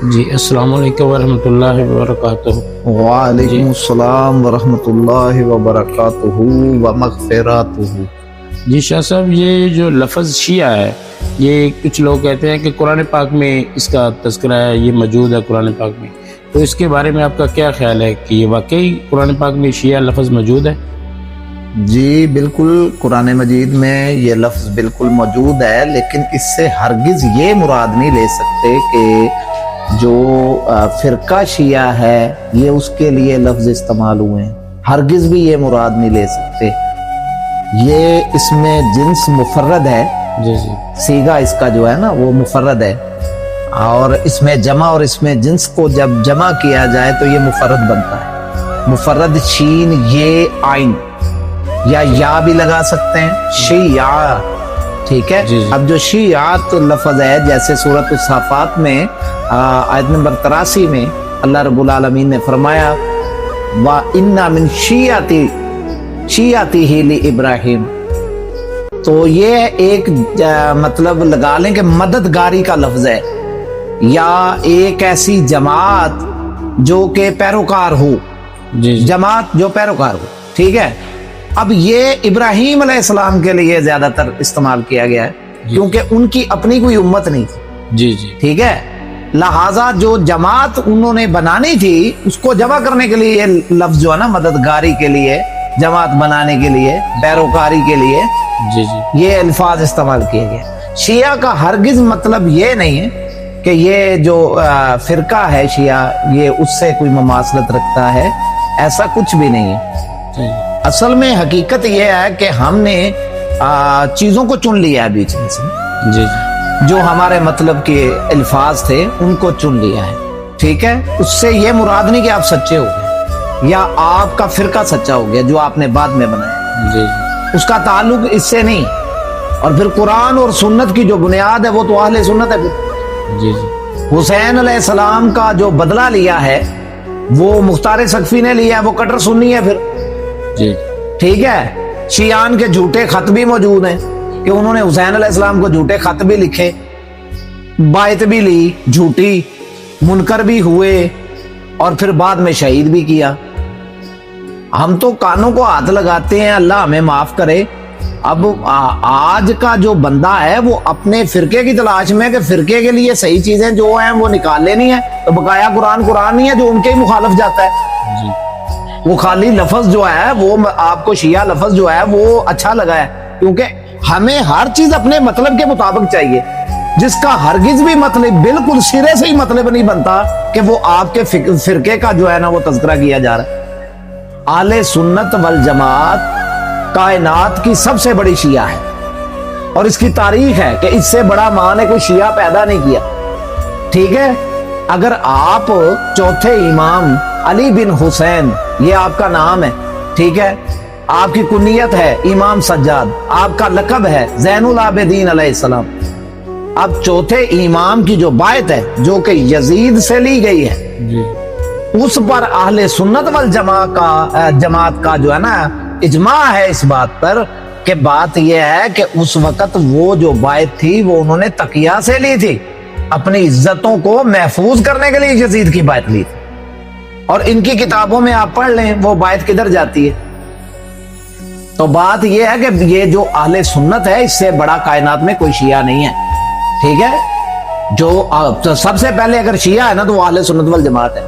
جی السلام علیکم ورحمۃ اللہ وبرکاتہ۔ وعلیکم السلام ورحمۃ اللہ وبرکاتہ ومغفراتہ۔ جی شاہ صاحب، یہ جو لفظ شیعہ ہے، یہ کچھ لوگ کہتے ہیں کہ قرآن پاک میں اس کا تذکرہ ہے، یہ موجود ہے قرآن پاک میں، تو اس کے بارے میں آپ کا کیا خیال ہے کہ یہ واقعی قرآن پاک میں شیعہ لفظ موجود ہے؟ جی بالکل، قرآن مجید میں یہ لفظ بالکل موجود ہے، لیکن اس سے ہرگز یہ مراد نہیں لے سکتے کہ جو فرقہ شیعہ ہے یہ اس کے لیے لفظ استعمال ہوئے ہیں، ہرگز بھی یہ مراد نہیں لے سکتے۔ یہ اس میں جنس مفرد ہے، جی جی، سیغہ اس کا جو ہے نا وہ مفرد ہے، اور اس میں جمع اور اس میں جنس کو جب جمع کیا جائے تو یہ مفرد بنتا ہے۔ مفرد شین یہ عین یا بھی لگا سکتے ہیں، شیعہ، ٹھیک ہے۔ جی جی۔ اب جو شیعات لفظ ہے، جیسے سورۃ الصافات میں آیت نمبر 83 میں اللہ رب العالمین نے فرمایا وَإِنَّ مِن شِيَعَتِهِ لِإِبْرَاهِيمَ، تو یہ ایک مطلب لگا لیں کہ مددگاری کا لفظ ہے، یا ایک ایسی جماعت جو کہ پیروکار ہو، جی جی، جماعت جو پیروکار ہو، ٹھیک ہے۔ اب یہ ابراہیم علیہ السلام کے لیے زیادہ تر استعمال کیا گیا ہے، کیونکہ ان کی اپنی کوئی امت نہیں تھی، جی جی، ٹھیک ہے۔ لہٰذا جو جماعت انہوں نے بنانی تھی اس کو جمع کرنے کے لیے یہ لفظ جو ہے نا، مددگاری کے لیے، جماعت بنانے کے لیے، پیروکاری کے لیے جی جی، یہ الفاظ استعمال کیے گئے۔ شیعہ کا ہرگز مطلب یہ نہیں ہے کہ یہ جو فرقہ ہے شیعہ یہ اس سے کوئی مماثلت رکھتا ہے، ایسا کچھ بھی نہیں ہے۔ اصل میں حقیقت یہ ہے کہ ہم نے چیزوں کو چن لیا ہے بیچ میں سے، جی جی، جو ہمارے مطلب کے الفاظ تھے ان کو چن لیا ہے، ٹھیک ہے۔ اس سے یہ مراد نہیں کہ آپ سچے ہو گئے یا آپ کا فرقہ سچا ہو گیا جو آپ نے بعد میں بنایا، جی جی، اس کا تعلق اس سے نہیں۔ اور پھر قرآن اور سنت کی جو بنیاد ہے وہ تو اہل سنت ہے۔ پھر جی جی، حسین علیہ السلام کا جو بدلہ لیا ہے وہ مختار سقفی نے لیا ہے، وہ کٹر سنی ہے پھر، جی، ٹھیک ہے۔ شیعان کے جھوٹے خط بھی موجود ہیں کہ انہوں نے حسین علیہ السلام کو جھوٹے خط بھی لکھے، بایت بھی لی جھوٹی، منکر بھی ہوئے، اور پھر بعد میں شہید بھی کیا۔ ہم تو کانوں کو ہاتھ لگاتے ہیں، اللہ ہمیں معاف کرے۔ اب آج کا جو بندہ ہے وہ اپنے فرقے کی تلاش میں کہ فرقے کے لیے صحیح چیزیں جو ہیں وہ نکال لینی ہے، تو بقایا قرآن نہیں ہے جو ان کے ہی مخالف جاتا ہے۔ جی، وہ خالی لفظ جو ہے وہ آپ کو شیعہ لفظ جو ہے وہ اچھا لگا ہے، کیونکہ ہمیں ہر چیز اپنے مطلب کے مطابق چاہیے، جس کا ہرگز بھی مطلب بالکل سرے سے ہی مطلب نہیں بنتا کہ وہ آپ کے فرقے کا جو ہے نا وہ تذکرہ کیا جا رہا ہے۔ اہل سنت والجماعت کائنات کی سب سے بڑی شیعہ ہے، اور اس کی تاریخ ہے کہ اس سے بڑا ماں نے کوئی شیعہ پیدا نہیں کیا، ٹھیک ہے۔ اگر آپ چوتھے امام علی بن حسین، یہ آپ کا نام ہے، ٹھیک ہے، آپ کی کنیت ہے امام سجاد، آپ کا لقب ہے زین العابدین علیہ السلام۔ اب چوتھے امام کی جو بایت ہے جو کہ یزید سے لی گئی ہے، جی، اس پر اہل سنت جماعت کا جو ہے نا اجماع ہے اس بات پر کہ بات یہ ہے کہ اس وقت وہ جو بایت تھی وہ انہوں نے تقیہ سے لی تھی، اپنی عزتوں کو محفوظ کرنے کے لیے یزید کی بایت لی تھی، اور ان کی کتابوں میں آپ پڑھ لیں وہ بایت کدھر جاتی ہے۔ تو بات یہ ہے کہ یہ جو اہل سنت ہے اس سے بڑا کائنات میں کوئی شیعہ نہیں ہے، ٹھیک ہے۔ جو سب سے پہلے اگر شیعہ ہے نا تو وہ اہل سنت والجماعت ہے۔